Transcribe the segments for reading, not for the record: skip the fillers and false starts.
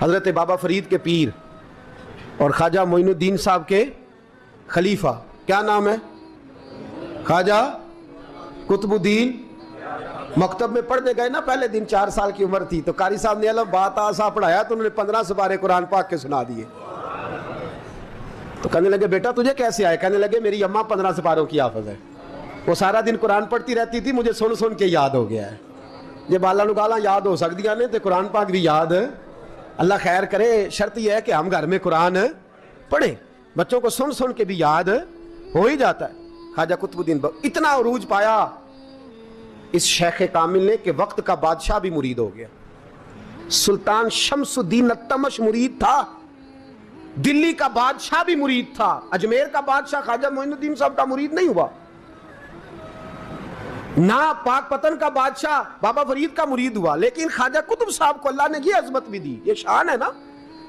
حضرت بابا فرید کے پیر اور خواجہ معین الدین صاحب کے خلیفہ، کیا نام ہے؟ خواجہ قطب الدین۔ مکتب میں پڑھنے گئے نا پہلے دن، 4 سال کی عمر تھی، تو قاری صاحب نے الف با تا سا پڑھایا تو انہوں نے 15 سپارے قرآن پاک کے سنا دیے۔ تو کہنے لگے بیٹا تجھے کیسے آئے؟ کہنے لگے میری اماں 15 سپاروں کی حافظ ہے، وہ سارا دن قرآن پڑھتی رہتی تھی، مجھے سن سن کے یاد ہو گیا ہے۔ یہ بالا نگالا یاد ہو سکدیاں نے تو قرآن پاک بھی یاد، اللہ خیر کرے۔ شرط یہ ہے کہ ہم گھر میں قرآن پڑھیں، بچوں کو سن سن کے بھی یاد ہو ہی جاتا ہے۔ خواجہ قطب الدین اتنا عروج پایا اس شیخ کامل نے کہ وقت کا بادشاہ بھی مرید ہو گیا۔ سلطان شمس الدین التمش مرید تھا، دلی کا بادشاہ بھی مرید تھا، اجمیر کا بادشاہ خواجہ معین الدین صاحب کا مرید نہیں ہوا، نہ پاک پتن کا بادشاہ بابا فرید کا مرید ہوا، لیکن خواجہ قطب صاحب کو اللہ نے یہ عظمت بھی دی، یہ شان ہے نا۔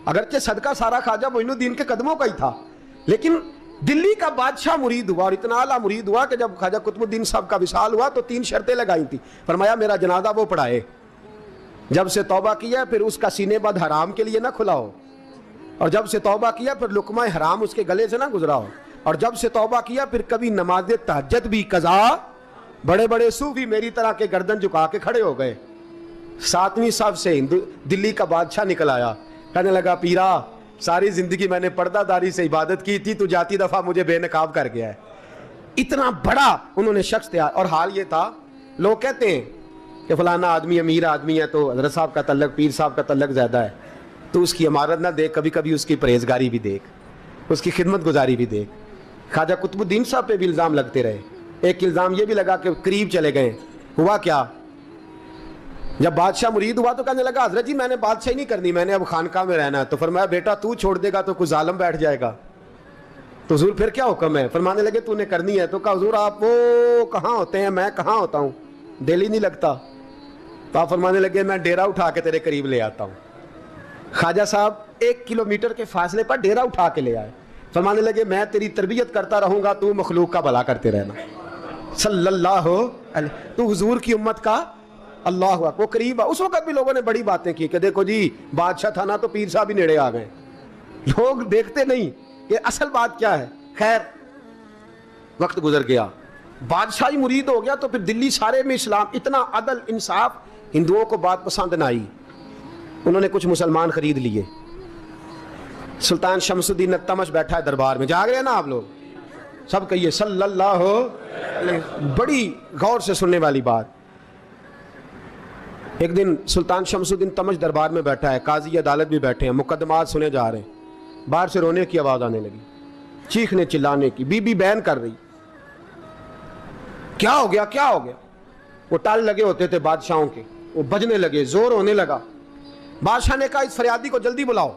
اگرچہ صدقہ سارا خواجہ معین الدین کے قدموں کا ہی تھا، لیکن دلی کا بادشاہ مرید ہوا، اور اتنا اعلیٰ مرید ہوا کہ جب خواجہ قطب الدین صاحب کا وصال ہوا تو 3 شرطیں لگائی تھی۔ فرمایا میرا جنازہ وہ پڑھائے، جب سے توبہ کیا پھر اس کا سینے بد حرام کے لیے نہ کھلا ہو، اور جب سے توبہ کیا پھر لقمہ حرام اس کے گلے سے نہ گزرا ہو، اور جب سے توبہ کیا پھر کبھی نماز تہجد بھی قضا۔ بڑے بڑے صوفی میری طرح کے گردن جھکا کے کھڑے ہو گئے۔ 7ویں صف سے دلی کا بادشاہ نکل آیا، کہنے لگا پیرا ساری زندگی میں نے پردہ داری سے عبادت کی تھی، تو جاتی دفعہ مجھے بے نقاب کر گیا ہے۔ اتنا بڑا انہوں نے شخص تیار، اور حال یہ تھا لوگ کہتے ہیں کہ فلانا آدمی امیر آدمی ہے تو حضرت صاحب کا تعلق پیر صاحب کا تعلق زیادہ ہے، تو اس کی عمارت نہ دیکھ، کبھی کبھی اس کی پرہیزگاری بھی دیکھ، اس کی خدمت گزاری بھی دیکھ۔ خواجہ قطب الدین صاحب پہ بھی الزام لگتے رہے۔ ایک الزام یہ بھی لگا کہ قریب چلے گئے، ہوا کیا؟ جب بادشاہ مرید ہوا تو کہنے لگا حضرت جی میں نے بادشاہی نہیں کرنی، میں نے اب خانقاہ میں رہنا ہے۔ تو فرمایا بیٹا تو چھوڑ دے گا تو کوئی ظالم بیٹھ جائے گا، تو حضور پھر کیا حکم ہے؟ فرمانے لگے تو نے کرنی ہے۔ تو کہا حضور آپ وہ کہاں ہوتے ہیں، میں کہاں ہوتا ہوں، دل ہی نہیں لگتا۔ تو آپ فرمانے لگے میں ڈیرا اٹھا کے تیرے قریب لے آتا ہوں۔ خواجہ صاحب 1 کلومیٹر کے فاصلے پر ڈیرا اٹھا کے لے آئے، فرمانے لگے میں تیری تربیت کرتا رہوں گا، تو مخلوق کا بھلا کرتے رہنا صلی اللہ علیہ، تو حضور کی امت کا اللہ ہوا وہ قریب ہے۔ اس وقت بھی لوگوں نے بڑی باتیں کی کہ دیکھو جی بادشاہ تھا نا تو پیر صاحب بھی نیڑے آ گئے، لوگ دیکھتے نہیں کہ اصل بات کیا ہے۔ خیر وقت گزر گیا، بادشاہی مرید ہو گیا، تو پھر دلی سارے میں اسلام، اتنا عدل انصاف، ہندوؤں کو بات پسند نہ آئی، انہوں نے کچھ مسلمان خرید لیے۔ سلطان شمس الدین التمش بیٹھا ہے دربار میں، جاگ رہے ہیں نا آپ لوگ سب، کہیے صلی اللہ علیہ، بڑی غور سے سننے والی بات۔ ایک دن سلطان شمس الدین تمش دربار میں بیٹھا ہے، قاضی عدالت بھی بیٹھے ہیں، مقدمات سنے جا رہے ہیں، باہر سے رونے کی آواز آنے لگی، چیخنے چلانے کی، بی بی بیان کر رہی، کیا ہو گیا کیا ہو گیا؟ وہ ٹال لگے ہوتے تھے بادشاہوں کے، وہ بجنے لگے، زور ہونے لگا۔ بادشاہ نے کہا اس فریادی کو جلدی بلاؤ۔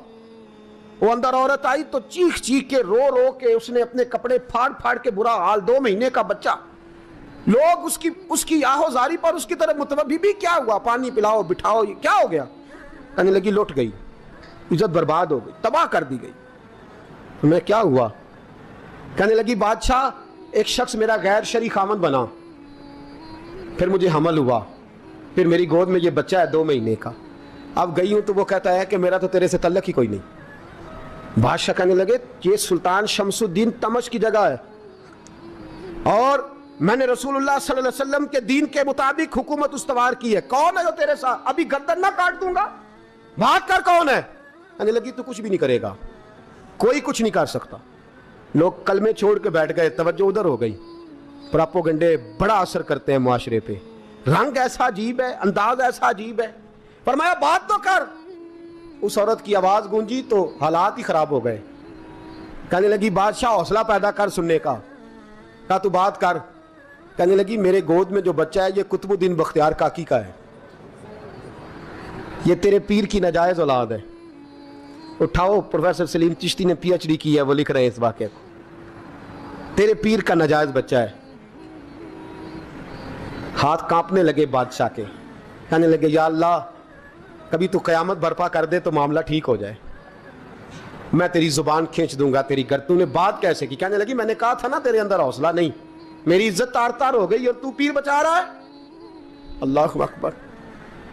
وہ اندر عورت آئی تو چیخ چیخ کے رو رو کے اس نے اپنے کپڑے پھاڑ پھاڑ کے، برا حال، 2 مہینے کا بچہ، لوگ اس کی آہو زاری پر اس کی طرف متوجہ، بی بی کیا ہوا، پانی پلاؤ بٹھاؤ، یہ کیا ہو گیا؟ کہنے لگی لٹ گئی، عزت برباد ہو گئی، تباہ کر دی گئی۔ میں کیا ہوا؟ کہنے لگی بادشاہ ایک شخص میرا غیر شرعی خامند بنا، پھر مجھے حمل ہوا، پھر میری گود میں یہ بچہ ہے 2 مہینے کا، اب گئی ہوں تو وہ کہتا ہے کہ میرا تو تیرے سے تعلق ہی کوئی نہیں۔ بادشاہ کہنے لگے یہ سلطان شمس الدین تمش کی جگہ ہے، اور میں نے رسول اللہ صلی اللہ علیہ وسلم کے دین کے مطابق حکومت استوار کی ہے، کون ہے جو تیرے ساتھ؟ ابھی گردن نہ کاٹ دوں گا، بات کر کون ہے؟ کہنے لگی تو کچھ بھی نہیں کرے گا، کوئی کچھ نہیں کر سکتا۔ لوگ کلمے چھوڑ کے بیٹھ گئے، توجہ ادھر ہو گئی۔ پراپوگنڈے بڑا اثر کرتے ہیں معاشرے پہ، رنگ ایسا عجیب ہے، انداز ایسا عجیب ہے۔ فرمایا بات تو کر۔ اس عورت کی آواز گونجی تو حالات ہی خراب ہو گئے۔ کہنے لگی بادشاہ حوصلہ پیدا کر سننے کا۔ کہا تو بات کر۔ کہنے لگی میرے گود میں جو بچہ ہے یہ قطب الدین بختیار کاکی کا ہے، یہ تیرے پیر کی ناجائز اولاد ہے۔ اٹھاؤ، پروفیسر سلیم چشتی نے پی ایچ ڈی کی ہے، وہ لکھ رہے ہیں اس واقعے کو، تیرے پیر کا ناجائز بچہ ہے۔ ہاتھ کانپنے لگے بادشاہ کے، کہنے لگے یا اللہ کبھی تو قیامت برپا کر دے تو معاملہ ٹھیک ہو جائے، میں تیری زبان کھینچ دوں گا تیری گر۔ تو نے بات کیسے کی؟ کہنے لگی میں نے کہا تھا نا تیرے اندر حوصلہ نہیں، میری عزت تار تار ہو گئی اور تو پیر بچا رہا ہے۔ اللہ اکبر۔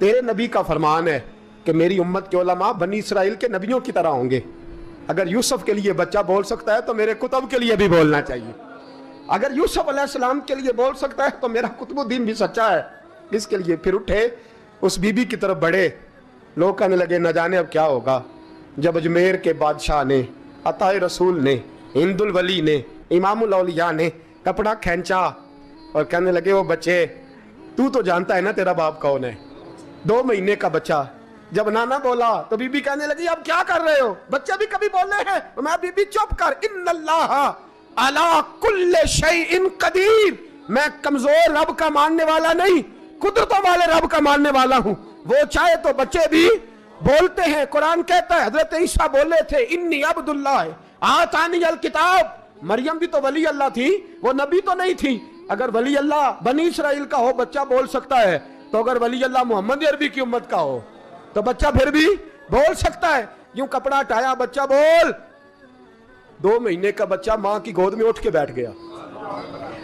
تیرے نبی کا فرمان ہے کہ میری امت کے علماء بنی اسرائیل کے نبیوں کی طرح ہوں گے. اگر یوسف کے لیے بچہ بول سکتا ہے تو میرے کتب کے لیے بھی بولنا چاہیے. اگر یوسف علیہ السلام کے لیے بول سکتا ہے تو میرا قطب الدین بھی سچا ہے. اس کے لیے پھر اٹھے, اس بی بی کی طرف بڑھے. لوگ کہنے لگے نہ جانے اب کیا ہوگا. جب اجمیر کے بادشاہ نے, عطا رسول نے, ہند الولی نے, امام الاولیاء نے کپڑا کھینچا اور کہنے لگے وہ بچے تو جانتا ہے نا تیرا باپ کون ہے, 2 مہینے کا بچہ. جب نانا بولا تو بی بی کہنے لگی اب کیا کر رہے ہو, بچے بھی کبھی بولنے ہیں. میں بی بی چپ کر, ان اللہ علی کل شیء قدیر, میں کمزور رب کا ماننے والا نہیں, قدرتوں والے رب کا ماننے والا ہوں. وہ چاہے تو بچے بھی بولتے ہیں. قرآن کہتا ہے حضرت عیسیٰ بولے تھے انی عبداللہ آتانی الکتاب. مریم بھی تو ولی اللہ تھی, وہ نبی تو نہیں تھی. اگر ولی اللہ بنی اسرائیل کا ہو بچہ بول سکتا ہے, تو اگر ولی اللہ محمد عربی کی امت کا ہو تو بچہ پھر بھی بول سکتا ہے. یوں کپڑا ہٹایا, بچہ بول. 2 مہینے کا بچہ ماں کی گود میں اٹھ کے بیٹھ گیا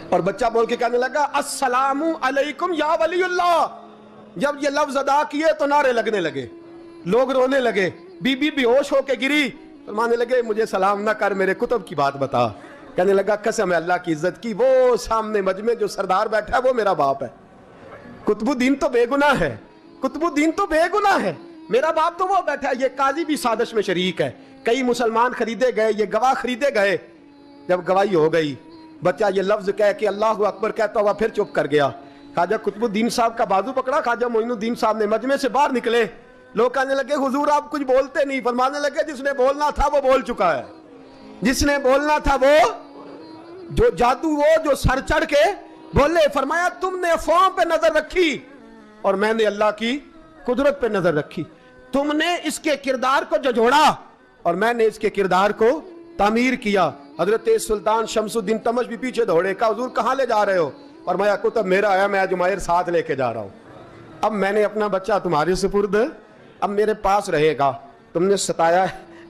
اور بچہ بول کے کہنے لگا السلام علیکم یا ولی اللہ. جب یہ لفظ ادا کیے تو نعرے لگنے لگے, لوگ رونے لگے. بی بی بے ہوش ہو کے گری, فرمانے لگے مجھے سلام نہ کر, میرے کتب کی بات بتا. کہنے لگا قسم ہے اللہ کی عزت کی, وہ سامنے مجمع جو سردار بیٹھا ہے وہ میرا باپ ہے. قطب الدین تو بے گناہ ہے, قطب الدین تو بے گناہ ہے, میرا باپ تو وہ بیٹھا ہے. یہ قاضی بھی سازش میں شریک ہے. کئی مسلمان خریدے گئے, یہ گواہ خریدے گئے. جب گواہی ہو گئی, بچہ یہ لفظ کہہ کے اللہ اکبر کہتا ہوا پھر چپ کر گیا. خواجہ قطب الدین صاحب کا بازو پکڑا, خواجہ معین الدین صاحب نے مجمع سے باہر نکلے. لوگ کہنے لگے حضور آپ کچھ بولتے نہیں. فرمانے لگے جس نے بولنا تھا وہ بول چکا ہے, جس نے بولنا تھا وہ, جو جادو وہ جو سر چڑھ کے بولے. فرمایا تم نے فارم پہ نظر رکھی اور میں نے اللہ کی قدرت پہ نظر رکھی. تم نے اس کے کردار کو جھجھوڑا اور میں نے اس کے کردار کو تعمیر کیا. حضرت سلطان شمس الدین تمش بھی پیچھے دوڑے, کہا حضور کہاں لے جا رہے ہو؟ فرمایا کتب میرا آیا, میں جمائر ساتھ لے کے جا رہا ہوں. اب میں نے اپنا بچہ تمہارے سپرد, اب میرے پاس رہے گا. تم نے ستایا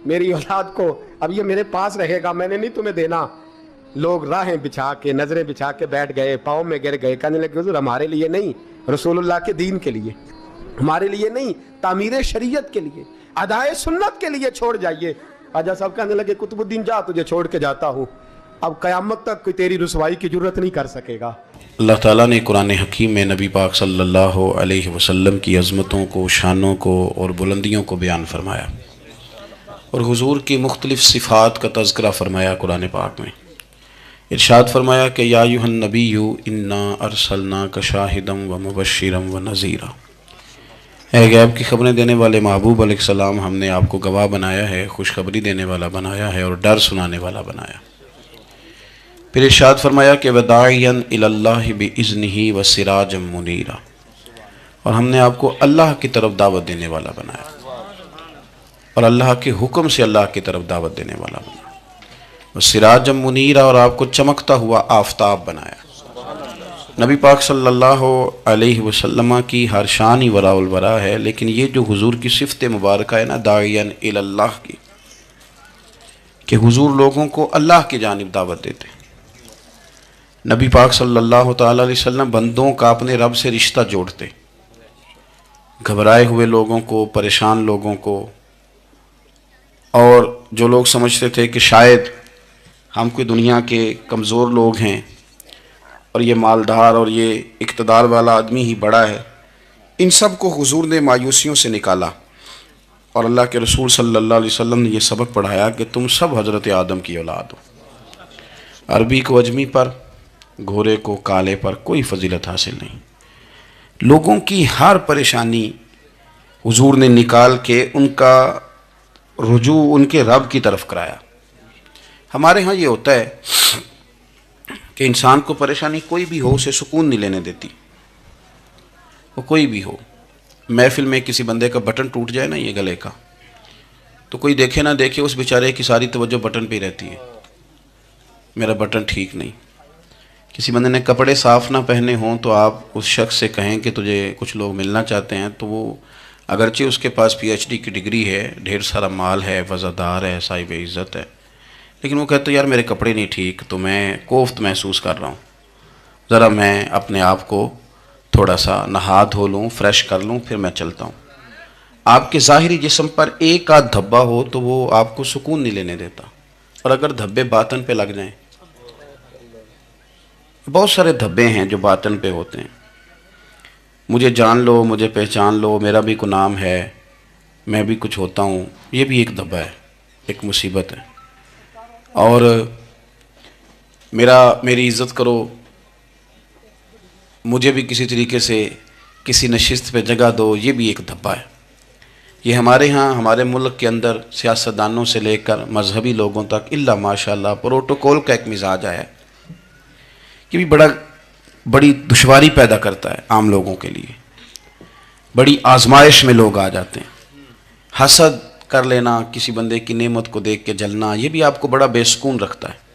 میری اولاد کو, اب یہ میرے پاس رہے گا, میں نے نہیں تمہیں دینا. لوگ راہیں بچھا کے, نظریں بچھا کے بیٹھ گئے, پاؤں میں گر گئے. کہنے لگے حضور ہمارے لیے نہیں, رسول اللہ کے دین کے لیے, ہمارے لیے نہیں, تعمیر شریعت کے لیے, ادائے سنت کے لیے چھوڑ جائیے. خواجہ صاحب کہنے لگے قطب الدین جا, تجھے چھوڑ کے جاتا ہوں, اب قیامت تک کوئی تیری رسوائی کی جرت نہیں کر سکے گا. اللہ تعالیٰ نے قرآن حکیم میں نبی پاک صلی اللہ علیہ وسلم کی عظمتوں کو, شانوں کو اور بلندیوں کو بیان فرمایا, اور حضور کی مختلف صفات کا تذکرہ فرمایا. قرآن پاک میں ارشاد فرمایا کہ یا ایھا النبی انا ارسلناک شاہدا ومبشرا ونذیرا. اے غیب کی خبریں دینے والے محبوب علیہ السلام, ہم نے آپ کو گواہ بنایا ہے, خوشخبری دینے والا بنایا ہے اور ڈر سنانے والا بنایا. پھر ارشاد فرمایا کہ وداعیا الی اللہ باذنہ وسراجا منیرا, اور ہم نے آپ کو اللہ کی طرف دعوت دینے والا بنایا اور اللہ کے حکم سے اللہ کی طرف دعوت دینے والا بنایا. وسراجا منیرا, اور آپ کو چمکتا ہوا آفتاب بنایا. نبی پاک صلی اللہ علیہ وسلم کی ہر شان ہی وراء الورا ہے, لیکن یہ جو حضور کی صفت مبارکہ ہے نا داعیا الی اللہ کی, کہ حضور لوگوں کو اللہ کی جانب دعوت دیتے. نبی پاک صلی اللہ تعالیٰ علیہ وسلم بندوں کا اپنے رب سے رشتہ جوڑتے, گھبرائے ہوئے لوگوں کو, پریشان لوگوں کو, اور جو لوگ سمجھتے تھے کہ شاید ہم کوئی دنیا کے کمزور لوگ ہیں اور یہ مالدار اور یہ اقتدار والا آدمی ہی بڑا ہے, ان سب کو حضور نے مایوسیوں سے نکالا. اور اللہ کے رسول صلی اللہ علیہ وسلم نے یہ سبق پڑھایا کہ تم سب حضرت آدم کی اولاد ہو. عربی کو اجمی پر, گھورے کو کالے پر کوئی فضیلت حاصل نہیں. لوگوں کی ہر پریشانی حضور نے نکال کے ان کا رجوع ان کے رب کی طرف کرایا. ہمارے ہاں یہ ہوتا ہے کہ انسان کو پریشانی کوئی بھی ہو اسے سکون نہیں لینے دیتی. وہ کوئی بھی ہو, محفل میں کسی بندے کا بٹن ٹوٹ جائے نا یہ گلے کا, تو کوئی دیکھے نہ دیکھے اس بیچارے کی ساری توجہ بٹن پہ رہتی ہے, میرا بٹن ٹھیک نہیں. کسی بندے نے کپڑے صاف نہ پہنے ہوں تو آپ اس شخص سے کہیں کہ تجھے کچھ لوگ ملنا چاہتے ہیں, تو وہ اگرچہ اس کے پاس PhD کی ڈگری ہے, ڈھیر سارا مال ہے, وزادار ہے, صاحب عزت ہے, لیکن وہ کہتے یار میرے کپڑے نہیں ٹھیک, تو میں کوفت محسوس کر رہا ہوں, ذرا میں اپنے آپ کو تھوڑا سا نہا دھو لوں، فریش کر لوں، پھر میں چلتا ہوں۔ آپ کے ظاہری جسم پر ایک آدھ دھبا ہو تو وہ آپ کو سکون نہیں لینے دیتا، اور اگر دھبے باطن پہ لگ جائیں، بہت سارے دھبے ہیں جو باطن پہ ہوتے ہیں، مجھے جان لو، مجھے پہچان لو، میرا بھی کوئی نام ہے، میں بھی کچھ ہوتا ہوں، یہ بھی ایک دھبا ہے، ایک مصیبت ہے۔ اور میری عزت کرو، مجھے بھی کسی طریقے سے کسی نشست پہ جگہ دو، یہ بھی ایک دھبا ہے۔ یہ ہمارے ہاں، ہمارے ملک کے اندر سیاستدانوں سے لے کر مذہبی لوگوں تک الا ماشاءاللہ پروٹوکول کا ایک مزاج آیا ہے، یہ بھی بڑی دشواری پیدا کرتا ہے عام لوگوں کے لیے، بڑی آزمائش میں لوگ آ جاتے ہیں۔ حسد کر لینا، کسی بندے کی نعمت کو دیکھ کے جلنا، یہ بھی آپ کو بڑا بے سکون رکھتا ہے۔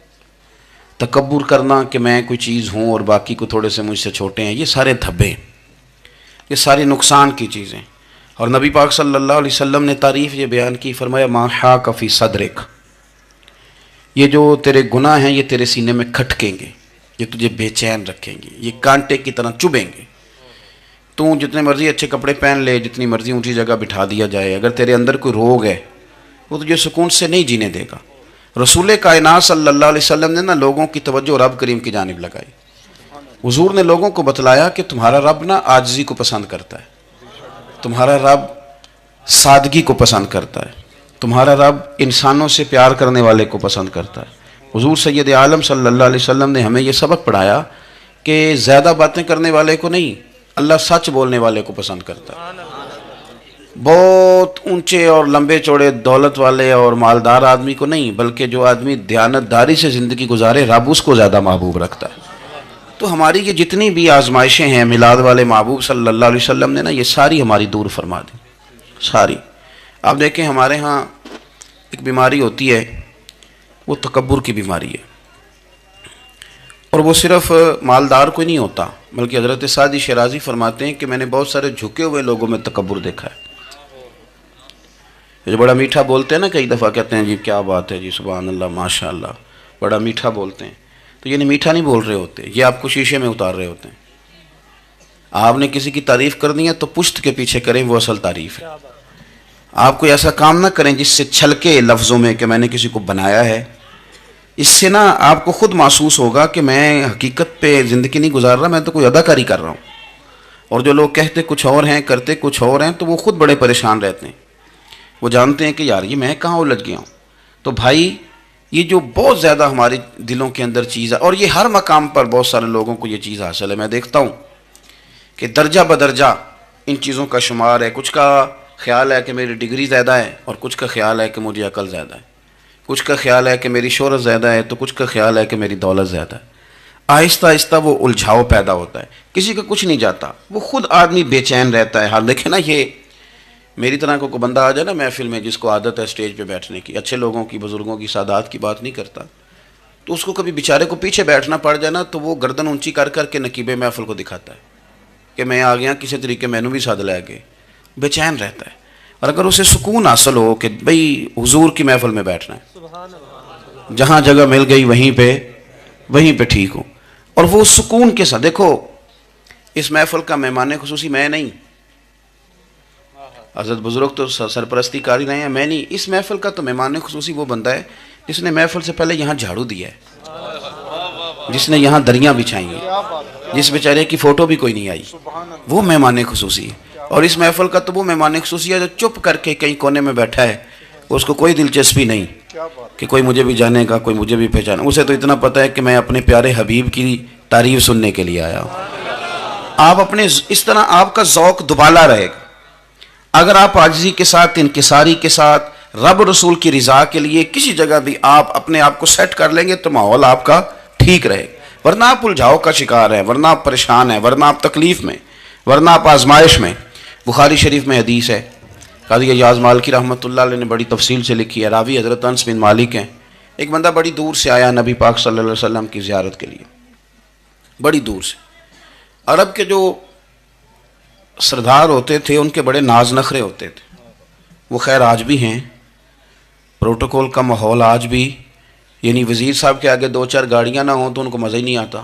تکبر کرنا کہ میں کوئی چیز ہوں اور باقی کو تھوڑے سے مجھ سے چھوٹے ہیں، یہ سارے دھبے، یہ ساری نقصان کی چیزیں۔ اور نبی پاک صلی اللہ علیہ وسلم نے تعریف یہ بیان کی، فرمایا ما حاک فی صدرک، یہ جو تیرے گناہ ہیں یہ تیرے سینے میں کھٹکیں گے، یہ تجھے بے چین رکھیں گے، یہ کانٹے کی طرح چبھیں گے۔ تو جتنے مرضی اچھے کپڑے پہن لے، جتنی مرضی اونچی جگہ بٹھا دیا جائے، اگر تیرے اندر کوئی روگ ہے وہ تجھے سکون سے نہیں جینے دے گا۔ رسول کائنات صلی اللہ علیہ وسلم نے نا لوگوں کی توجہ رب کریم کی جانب لگائی۔ حضور نے لوگوں کو بتلایا کہ تمہارا رب نا عاجزی کو پسند کرتا ہے، تمہارا رب سادگی کو پسند کرتا ہے، تمہارا رب انسانوں سے پیار کرنے والے کو پسند کرتا ہے۔ حضور سید عالم صلی اللہ علیہ وسلم نے ہمیں یہ سبق پڑھایا کہ زیادہ باتیں کرنے والے کو نہیں، اللہ سچ بولنے والے کو پسند کرتا ہے۔ بہت اونچے اور لمبے چوڑے دولت والے اور مالدار آدمی کو نہیں، بلکہ جو آدمی دیانت داری سے زندگی گزارے، رب اس کو زیادہ محبوب رکھتا ہے۔ تو ہماری یہ جتنی بھی آزمائشیں ہیں، میلاد والے محبوب صلی اللہ علیہ وسلم نے نا یہ ساری ہماری دور فرما دی، ساری۔ آپ دیکھیں ہمارے ہاں ایک بیماری ہوتی ہے، وہ تکبر کی بیماری ہے، اور وہ صرف مالدار کو نہیں ہوتا، بلکہ حضرت سعدی شیرازی فرماتے ہیں کہ میں نے بہت سارے جھکے ہوئے لوگوں میں تکبر دیکھا ہے۔ جو بڑا میٹھا بولتے ہیں نا، کئی دفعہ کہتے ہیں جی کیا بات ہے جی، سبحان اللہ، ماشاء اللہ، بڑا میٹھا بولتے ہیں، تو یہ نہیں میٹھا نہیں بول رہے ہوتے، یہ آپ کو شیشے میں اتار رہے ہوتے ہیں۔ آپ نے کسی کی تعریف کرنی ہے تو پشت کے پیچھے کریں، وہ اصل تعریف ہے۔ آپ کوئی ایسا کام نہ کریں جس سے چھلکے لفظوں میں کہ میں نے کسی کو بنایا ہے، اس سے نا آپ کو خود محسوس ہوگا کہ میں حقیقت پہ زندگی نہیں گزار رہا، میں تو کوئی اداکاری کر رہا ہوں۔ اور جو لوگ کہتے کچھ اور ہیں، کرتے کچھ اور ہیں، تو وہ خود بڑے پریشان رہتے ہیں، وہ جانتے ہیں کہ یار یہ میں کہاں الجھ گیا ہوں۔ تو بھائی یہ جو بہت زیادہ ہمارے دلوں کے اندر چیز ہے، اور یہ ہر مقام پر بہت سارے لوگوں کو یہ چیز حاصل ہے، میں دیکھتا ہوں کہ درجہ بدرجہ ان چیزوں کا شمار ہے۔ کچھ کا خیال ہے کہ میری ڈگری زیادہ ہے، اور کچھ کا خیال ہے کہ مجھے عقل زیادہ ہے، کچھ کا خیال ہے کہ میری شہرت زیادہ ہے، تو کچھ کا خیال ہے کہ میری دولت زیادہ ہے۔ آہستہ آہستہ وہ الجھاؤ پیدا ہوتا ہے، کسی کا کچھ نہیں جاتا، وہ خود آدمی بے چین رہتا ہے۔ حال دیکھیں نا، یہ میری طرح کو بندہ آ جائے نا محفل میں، جس کو عادت ہے اسٹیج پہ بیٹھنے کی، اچھے لوگوں کی، بزرگوں کی، سادات کی بات نہیں کرتا، تو اس کو کبھی بیچارے کو پیچھے بیٹھنا پڑ جائے نا، تو وہ گردن اونچی کر کر کے نقیب محفل کو دکھاتا ہے کہ میں آ گیا، کسی طریقے مینوں بھی ساتھ لے کے، بے چین رہتا ہے۔ اور اگر اسے سکون حاصل ہو کہ بھئی حضور کی محفل میں بیٹھنا ہے، جہاں جگہ مل گئی وہیں پہ ٹھیک ہوں، اور وہ سکون کے ساتھ، دیکھو اس محفل کا مہمان خصوصی میں نہیں، حضرت بزرگ تو سرپرستی کاری رہے ہیں، میں نہیں، اس محفل کا تو مہمان خصوصی وہ بندہ ہے جس نے محفل سے پہلے یہاں جھاڑو دیا ہے، جس نے یہاں دریاں بچھائی ہیں، جس بیچارے کی فوٹو بھی کوئی نہیں آئی، وہ مہمان خصوصی ہے۔ اور اس محفل کا تو وہ مہمان خصوصی ہے جو چپ کر کے کہیں کونے میں بیٹھا ہے، اس کو کوئی دلچسپی نہیں کہ کوئی مجھے بھی جانے گا، کوئی مجھے بھی پہچانے، اسے تو اتنا پتہ ہے کہ میں اپنے پیارے حبیب کی تعریف سننے کے لیے آیا ہوں۔ آپ اپنے اس طرح آپ کا ذوق دوبالا رہے گا اگر آپ عاجزی کے ساتھ، انکساری کے ساتھ، رب رسول کی رضا کے لیے کسی جگہ بھی آپ اپنے آپ کو سیٹ کر لیں گے تو ماحول آپ کا ٹھیک رہے گا، ورنہ آپ الجھاؤ کا شکار ہیں، ورنہ آپ پریشان ہیں، ورنہ آپ تکلیف میں، ورنہ آپ آزمائش میں۔ بخاری شریف میں حدیث ہے، قاضی ایاز مالکی رحمۃ اللہ علیہ نے بڑی تفصیل سے لکھی ہے، راوی حضرت انس بن مالک ہیں۔ ایک بندہ بڑی دور سے آیا نبی پاک صلی اللہ علیہ وسلم کی زیارت کے لیے، بڑی دور سے۔ عرب کے جو سردار ہوتے تھے ان کے بڑے ناز نخرے ہوتے تھے، وہ خیر آج بھی ہیں، پروٹوکول کا ماحول آج بھی، یعنی وزیر صاحب کے آگے دو چار گاڑیاں نہ ہوں تو ان کو مزہ ہی نہیں آتا،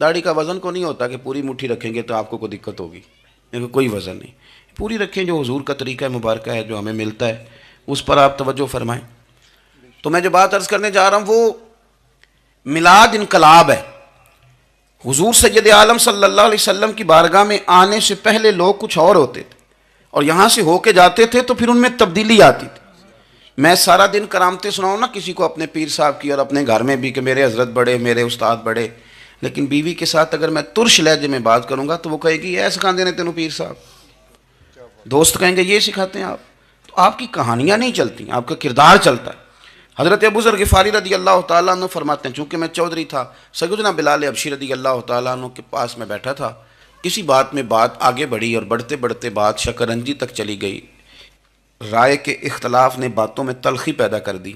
داڑھی کا وزن کو نہیں ہوتا کہ پوری مٹھی رکھیں گے تو آپ کو کوئی دقت ہوگی، لیکن کوئی وزن نہیں، پوری رکھیں، جو حضور کا طریقہ مبارکہ ہے جو ہمیں ملتا ہے اس پر آپ توجہ فرمائیں۔ تو میں جو بات عرض کرنے جا رہا ہوں وہ میلاد انقلاب ہے۔ حضور سید عالم صلی اللہ علیہ وسلم کی بارگاہ میں آنے سے پہلے لوگ کچھ اور ہوتے تھے، اور یہاں سے ہو کے جاتے تھے تو پھر ان میں تبدیلی آتی تھی۔ میں سارا دن کرامتیں سناؤں نا کسی کو اپنے پیر صاحب کی، اور اپنے گھر میں بھی کہ میرے حضرت بڑے، میرے استاد بڑے، لیکن بیوی کے ساتھ اگر میں ترش لہجے میں بات کروں گا تو وہ کہے گی یہ سکھاندے نے تینوں پیر صاحب، دوست کہیں گے یہ سکھاتے ہیں آپ۔ تو آپ کی کہانیاں نہیں چلتی، آپ کا کردار چلتا ہے۔ حضرت ابو ذر غفاری رضی اللہ تعالیٰ عنہ فرماتے ہیں، چونکہ میں چودھری تھا، سیدنا بلال حبشی رضی اللہ تعالیٰ عنہ کے پاس میں بیٹھا تھا، کسی بات میں بات آگے بڑھی اور بڑھتے بڑھتے بات شکرنجی تک چلی گئی، رائے کے اختلاف نے باتوں میں تلخی پیدا کر دی،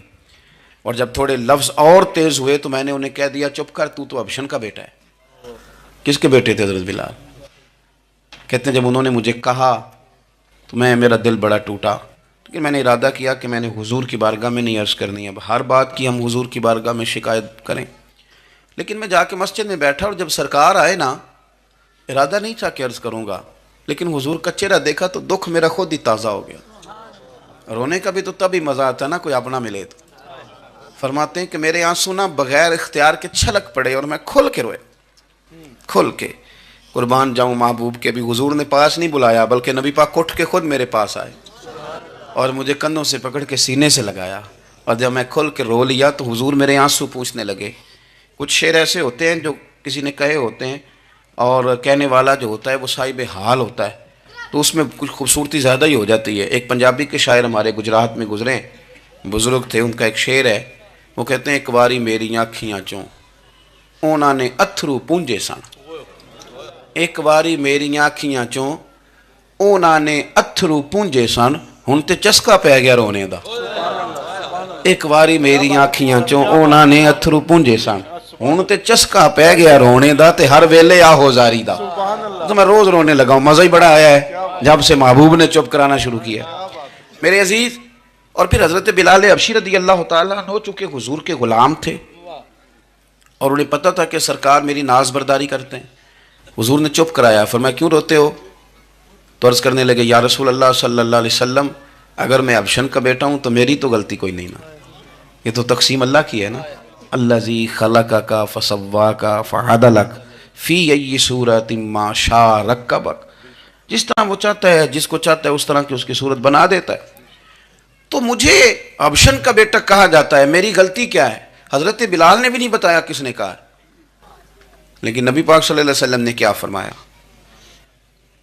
اور جب تھوڑے لفظ اور تیز ہوئے تو میں نے انہیں کہہ دیا چپ کر، تو ابشن کا بیٹا ہے۔ کس کے بیٹے تھے حضرت بلال؟ کہتے ہیں جب انہوں نے مجھے کہا تو میرا دل بڑا ٹوٹا، لیکن میں نے ارادہ کیا کہ میں نے حضور کی بارگاہ میں نہیں عرض کرنی ہے، اب ہر بات کی ہم حضور کی بارگاہ میں شکایت کریں۔ لیکن میں جا کے مسجد میں بیٹھا، اور جب سرکار آئے نا، ارادہ نہیں تھا کہ عرض کروں گا، لیکن حضور کا چہرہ دیکھا تو دکھ میرا خود ہی تازہ ہو گیا۔ رونے کا بھی تو تب ہی مزہ آتا نا کوئی اپنا ملے تو۔ فرماتے ہیں کہ میرے آنسو نا بغیر اختیار کے چھلک پڑے، اور میں کھل کے روئے، کھل کے۔ قربان جاؤں محبوب کے بھی حضور نے پاس نہیں بلایا، بلکہ نبی پاک اٹھ کے خود میرے پاس آئے اور مجھے کندھوں سے پکڑ کے سینے سے لگایا، اور جب میں کھل کے رو لیا تو حضور میرے آنسو پوچھنے لگے۔ کچھ شعر ایسے ہوتے ہیں جو کسی نے کہے ہوتے ہیں، اور کہنے والا جو ہوتا ہے وہ صاحب حال ہوتا ہے، تو اس میں کچھ خوبصورتی زیادہ ہی ہو جاتی ہے۔ ایک پنجابی کے شاعر ہمارے گجرات میں گزرے، بزرگ تھے، ان کا ایک شعر ہے، وہ کہتے ہیں ایک باری میری آنکھیاں چوں اونا نے اتھرو پونجے سن، ایک باری میری آنکھیاں چوں اونا نے اتھرو پونجے سن، ہن تے چسکا پہ گیا رونے دا۔ ایک باری میری آنکھیاں چوں اونا نے اتھرو پونجے سن، ہن تے چسکا پہ گیا رونے دا، تے ہر ویلے آہو زاری دا۔ تو میں روز رونے لگا ہوں، مزہ ہی بڑا آیا ہے جب سے محبوب نے چپ کرانا شروع کیا۔ میرے عزیز، اور پھر حضرت بلال حبشی رضی اللہ تعالیٰ عنہ چونکہ حضور کے غلام تھے، اور انہیں پتہ تھا کہ سرکار میری ناز برداری کرتے ہیں، حضور نے چپ کرایا۔ فرمایا کیوں روتے ہو؟ تو عرض کرنے لگے یا رسول اللہ صلی اللہ علیہ وسلم، اگر میں ابشن کا بیٹا ہوں تو میری تو غلطی کوئی نہیں نا، یہ تو تقسیم اللہ کی ہے نا۔ الذی خلقک فسواک فعدلک فی ای صورت ما شاء رکبک، جس طرح وہ چاہتا ہے، جس کو چاہتا ہے اس طرح کی اس کی صورت بنا دیتا ہے۔ تو مجھے ابشن کا بیٹا کہا جاتا ہے، میری غلطی کیا ہے؟ حضرت بلال نے بھی نہیں بتایا کس نے کہا، لیکن نبی پاک صلی اللہ علیہ وسلم نے کیا فرمایا؟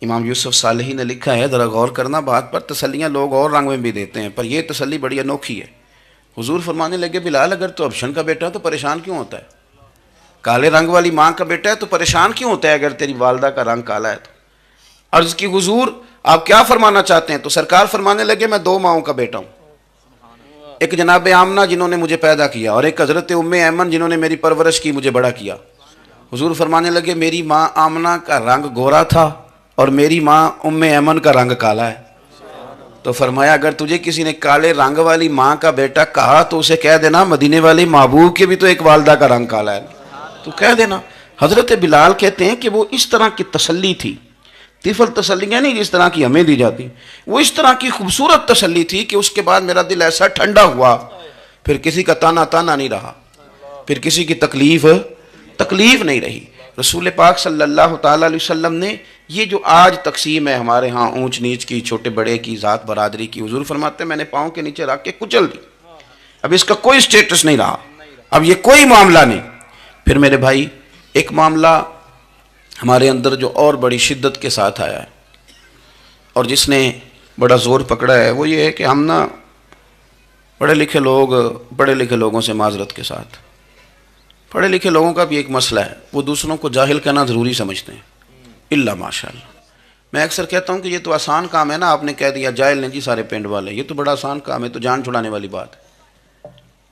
امام یوسف صالحی نے لکھا ہے، ذرا غور کرنا بات پر، تسلیاں لوگ اور رنگ میں بھی دیتے ہیں، پر یہ تسلی بڑی انوکھی ہے۔ حضور فرمانے لگے بلال اگر تو ابشن کا بیٹا ہے تو پریشان کیوں ہوتا ہے؟ کالے رنگ والی ماں کا بیٹا ہے تو پریشان کیوں ہوتا ہے اگر تیری والدہ کا رنگ کالا ہے تو؟ عرض کی حضور آپ کیا فرمانا چاہتے ہیں؟ تو سرکار فرمانے لگے میں دو ماؤں کا بیٹا ہوں، ایک جناب آمنہ جنہوں نے مجھے پیدا کیا، اور ایک حضرت ام ایمن جنہوں نے میری پرورش کی، مجھے بڑا کیا۔ حضور فرمانے لگے میری ماں آمنہ کا رنگ گورا تھا اور میری ماں ام ایمن کا رنگ کالا ہے۔ تو فرمایا اگر تجھے کسی نے کالے رنگ والی ماں کا بیٹا کہا تو اسے کہہ دینا مدینے والی محبوب کے بھی تو ایک والدہ کا رنگ کالا ہے، تو کہہ دینا۔ حضرت بلال کہتے ہیں کہ وہ اس طرح کی تسلی تھی، طفل تسلیاں نہیں جس طرح کی ہمیں دی جاتی، وہ اس طرح کی خوبصورت تسلی تھی کہ اس کے بعد میرا دل ایسا ٹھنڈا ہوا، پھر کسی کا تانا تانا نہیں رہا، پھر کسی کی تکلیف نہیں رہی۔ رسول پاک صلی اللہ تعالیٰ علیہ وسلم نے یہ جو آج تقسیم ہے ہمارے ہاں اونچ نیچ کی، چھوٹے بڑے کی، ذات برادری کی، حضور فرماتے ہیں میں نے پاؤں کے نیچے رکھ کے کچل دی، اب اس کا کوئی سٹیٹس نہیں رہا، اب یہ کوئی معاملہ نہیں۔ پھر میرے بھائی ایک معاملہ ہمارے اندر جو اور بڑی شدت کے ساتھ آیا ہے اور جس نے بڑا زور پکڑا ہے، وہ یہ ہے کہ ہم نا پڑھے لکھے لوگوں سے معذرت کے ساتھ، پڑھے لکھے لوگوں کا بھی ایک مسئلہ ہے، وہ دوسروں کو جاہل کہنا ضروری سمجھتے ہیں، الا ماشاءاللہ۔ میں اکثر کہتا ہوں کہ یہ تو آسان کام ہے نا، آپ نے کہہ دیا جاہل نہیں جی سارے پنڈ والے، یہ تو بڑا آسان کام ہے، تو جان چھڑانے والی بات ہے۔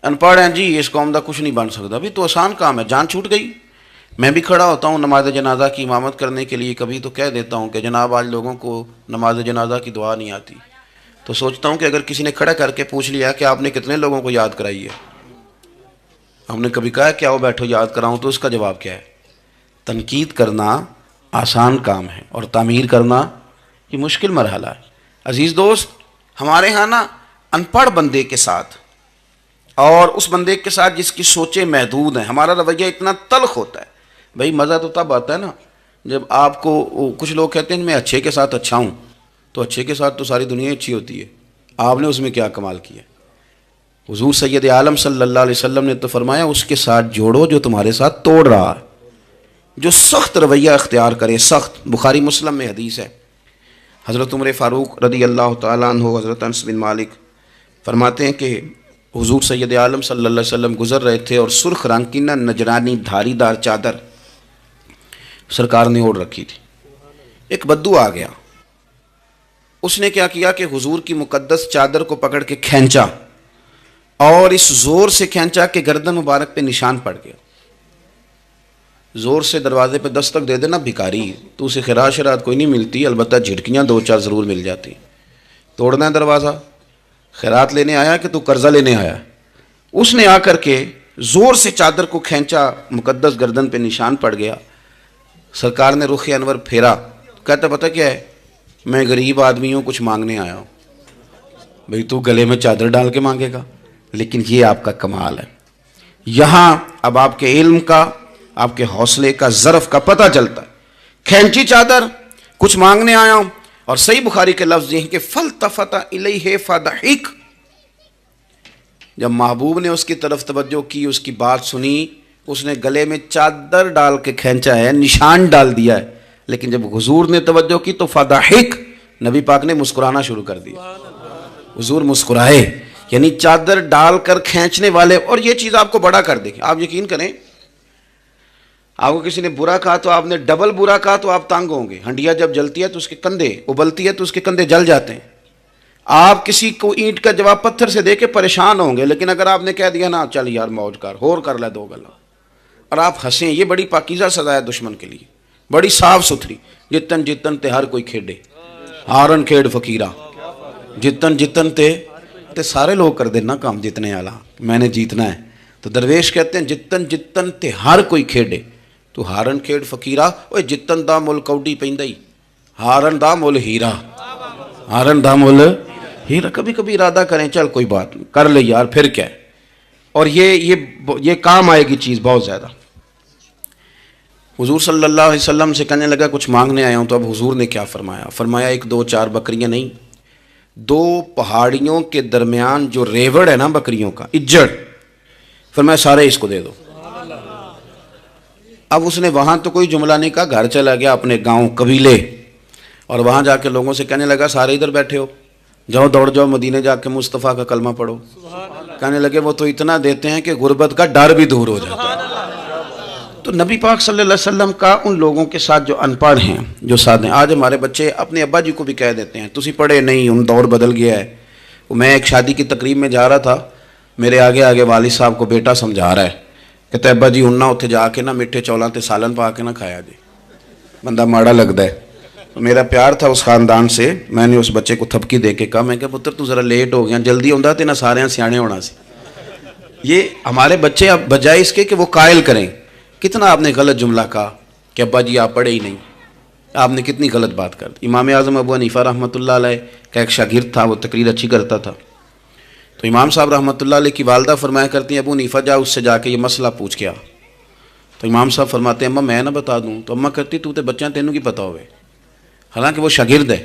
ان پڑھ ہیں جی اس قوم دا کچھ نہیں بن سکتا، بھی تو آسان کام ہے، جان چھوٹ گئی۔ میں بھی کھڑا ہوتا ہوں نماز جنازہ کی امامت کرنے کے لیے، کبھی تو کہہ دیتا ہوں کہ جناب آج لوگوں کو نماز جنازہ کی دعا نہیں آتی، تو سوچتا ہوں کہ اگر کسی نے کھڑا کر کے پوچھ لیا کہ آپ نے کتنے لوگوں کو یاد کرائی ہے، ہم نے کبھی کہا کہ آؤ بیٹھو یاد کراؤں، تو اس کا جواب کیا ہے؟ تنقید کرنا آسان کام ہے اور تعمیر کرنا یہ مشکل مرحلہ ہے۔ عزیز دوست، ہمارے ہاں نا ان پڑھ بندے کے ساتھ اور اس بندے کے ساتھ جس کی سوچیں محدود ہیں ہمارا رویہ اتنا تلخ ہوتا ہے۔ بھائی مزہ تو تب آتا ہے نا جب آپ کو کچھ لوگ کہتے ہیں میں اچھے کے ساتھ اچھا ہوں، تو اچھے کے ساتھ تو ساری دنیا اچھی ہوتی ہے، آپ نے اس میں کیا کمال کیا؟ حضور سید عالم صلی اللہ علیہ وسلم نے تو فرمایا اس کے ساتھ جوڑو جو تمہارے ساتھ توڑ رہا ہے، جو سخت رویہ اختیار کرے، سخت۔ بخاری مسلم میں حدیث ہے، حضرت عمر فاروق رضی اللہ تعالیٰ عنہ، حضرت انس بن مالک فرماتے ہیں کہ حضور سید عالم صلی اللہ علیہ وسلم گزر رہے تھے اور سرخ رنگ کی نا نجرانی دھاری دار چادر سرکار نے اوڑھ رکھی تھی۔ ایک بدو آ گیا، اس نے کیا کیا کہ حضور کی مقدس چادر کو پکڑ کے کھینچا اور اس زور سے کھینچا کہ گردن مبارک پہ نشان پڑ گیا۔ زور سے دروازے پہ دستک دے دینا بھکاری، تو اسے خیرات شرات کوئی نہیں ملتی، البتہ جھٹکیاں دو چار ضرور مل جاتی۔ توڑنا ہے دروازہ، خیرات لینے آیا کہ تو قرضہ لینے آیا؟ اس نے آ کر کے زور سے چادر کو کھینچا، مقدس گردن پہ نشان پڑ گیا۔ سرکار نے رخ انور پھیرا، کہتا پتہ کیا ہے، میں غریب آدمی ہوں، کچھ مانگنے آیا ہوں۔ بھئی تو گلے میں چادر ڈال کے مانگے گا؟ لیکن یہ آپ کا کمال ہے، یہاں اب آپ کے علم کا، آپ کے حوصلے کا، ظرف کا پتہ چلتا ہے۔ کھینچی چادر، کچھ مانگنے آیا ہوں، اور صحیح بخاری کے لفظ یہ ہیں کہ فَالْتَفَتَ إِلَيْهِ فَضَحِكَ، جب محبوب نے اس کی طرف توجہ کی، اس کی بات سنی، اس نے گلے میں چادر ڈال کے کھینچا ہے، نشان ڈال دیا ہے، لیکن جب حضور نے توجہ کی تو فَضَحِكَ، نبی پاک نے مسکرانا شروع کر دیا۔ حضور مسکرائے، یعنی چادر ڈال کر کھینچنے والے، اور یہ چیز آپ کو بڑا کر دے گی۔ آپ یقین کریں، آپ کو کسی نے برا کہا تو آپ نے ڈبل برا کہا تو آپ تنگ ہوں گے۔ ہنڈیا جب جلتی ہے تو اس کے کندھے، ابلتی ہے تو اس کے کندھے جل جاتے ہیں۔ آپ کسی کو اینٹ کا جواب پتھر سے دے کے پریشان ہوں گے، لیکن اگر آپ نے کہہ دیا نا چل یار موج کر، ہور کر لے دو گلا، اور آپ ہنسیں، یہ بڑی پاکیزہ سزا ہے دشمن کے لیے، بڑی صاف ستھری۔ جتن جتن تے ہر کوئی کھیڑے، ہارن کھیڑ فقیرہ، جتن جتن تے سارے لوگ کر دینا کام جتنے والا، میں نے جیتنا ہے۔ تو درویش کہتے ہیں جتن جتن تے ہر کوئی کھیڑے، تو ہارن کھیڑ فقیرہ، اوے جتن دا مل کوڈی پیندائی، ہارن دا مل ہیرا، ہارن دا مل ہیرا۔ کبھی کبھی ارادہ کریں چل کوئی بات نہیں کر لے یار، پھر کیا ہے، اور یہ کام آئے گی چیز بہت زیادہ۔ حضور صلی اللہ علیہ وسلم سے کہنے لگا کچھ مانگنے آیا ہوں، تو اب حضور نے کیا فرمایا؟ فرمایا ایک دو چار بکریاں نہیں، دو پہاڑیوں کے درمیان جو ریوڑ ہے نا بکریوں کا، اجڑ، فرمایا سارے اس کو دے دو۔ اب اس نے وہاں تو کوئی جملہ نہیں کہا، گھر چلا گیا اپنے گاؤں قبیلے، اور وہاں جا کے لوگوں سے کہنے لگا سارے ادھر بیٹھے ہو، جاؤ دوڑ جاؤ مدینے جا کے مصطفیٰ کا کلمہ پڑھو۔ کہنے لگے وہ تو اتنا دیتے ہیں کہ غربت کا ڈر بھی دور ہو جاتا ہے۔ تو نبی پاک صلی اللہ علیہ وسلم کا ان لوگوں کے ساتھ جو ان پڑھ ہیں، جو سادے، آج ہمارے بچے اپنے ابا جی کو بھی کہہ دیتے ہیں تسی پڑھے نہیں، ان دور بدل گیا ہے۔ میں ایک شادی کی تقریب میں جا رہا تھا، میرے آگے آگے والد صاحب کو بیٹا سمجھا رہا ہے، کہتے ابا جی ہن نہ اتنے جا کے نہ میٹھے چولاں تے سالن پا کے نہ کھایا جی، بندہ ماڑا لگتا ہے۔ تو میرا پیار تھا اس خاندان سے، میں نے اس بچے کو تھپکی دے کے کہا، میں کہ پتر تو ذرا لیٹ ہو گیا، جلدی ہوندا تے نہ سارے سیانے ہونا سی۔ یہ ہمارے بچے اب بجائے اس کے کہ وہ قائل کریں، کتنا آپ نے غلط جملہ کہا کہ ابا جی آپ پڑھے ہی نہیں، آپ نے کتنی غلط بات کر دی۔ امام اعظم ابو حنیفہ رحمۃ اللہ علیہ کا ایک شاگرد تھا، وہ تقریر اچھی کرتا تھا، تو امام صاحب رحمۃ اللہ علیہ کی والدہ فرمایا کرتی ہیں ابو حنیفہ جا اس سے جا کے یہ مسئلہ پوچھ کے آ۔ تو امام صاحب فرماتے ہیں اماں میں نہ بتا دوں، تو اماں کرتی تو تے بچہ تینوں کی پتہ ہوئے، حالانکہ وہ شاگرد ہے۔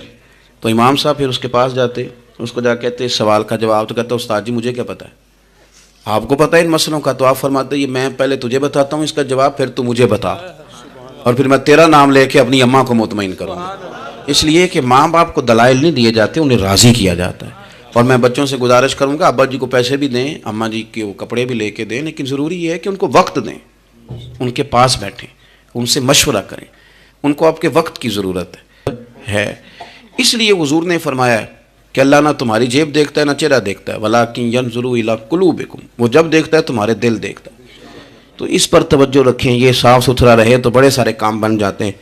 تو امام صاحب پھر اس کے پاس جاتے، اس کو جا کہتے اس سوال کا جواب، تو کہتا استاد جی مجھے کیا پتہ ہے، آپ کو پتہ ہے ان مسئلوں کا؟ تو آپ فرماتے یہ میں پہلے تجھے بتاتا ہوں اس کا جواب، پھر تو مجھے بتا، اور پھر میں تیرا نام لے کے اپنی اماں کو مطمئن کروں گا۔ اس لیے کہ ماں باپ کو دلائل نہیں دیے جاتے، انہیں راضی کیا جاتا ہے۔ اور میں بچوں سے گزارش کروں گا ابا جی کو پیسے بھی دیں، اماں جی کے وہ کپڑے بھی لے کے دیں، لیکن ضروری یہ ہے کہ ان کو وقت دیں، ان کے پاس بیٹھیں، ان سے مشورہ کریں، ان کو آپ کے وقت کی ضرورت ہے۔ اس لیے حضور نے فرمایا ہے کہ اللہ نہ تمہاری جیب دیکھتا ہے نہ چہرہ دیکھتا ہے، وَلَٰكِن يَنْظُرُ إِلَىٰ قُلُوبِكُمْ، وہ جب دیکھتا ہے تمہارے دل دیکھتا ہے۔ تو اس پر توجہ رکھیں، یہ صاف ستھرا رہے تو بڑے سارے کام بن جاتے ہیں۔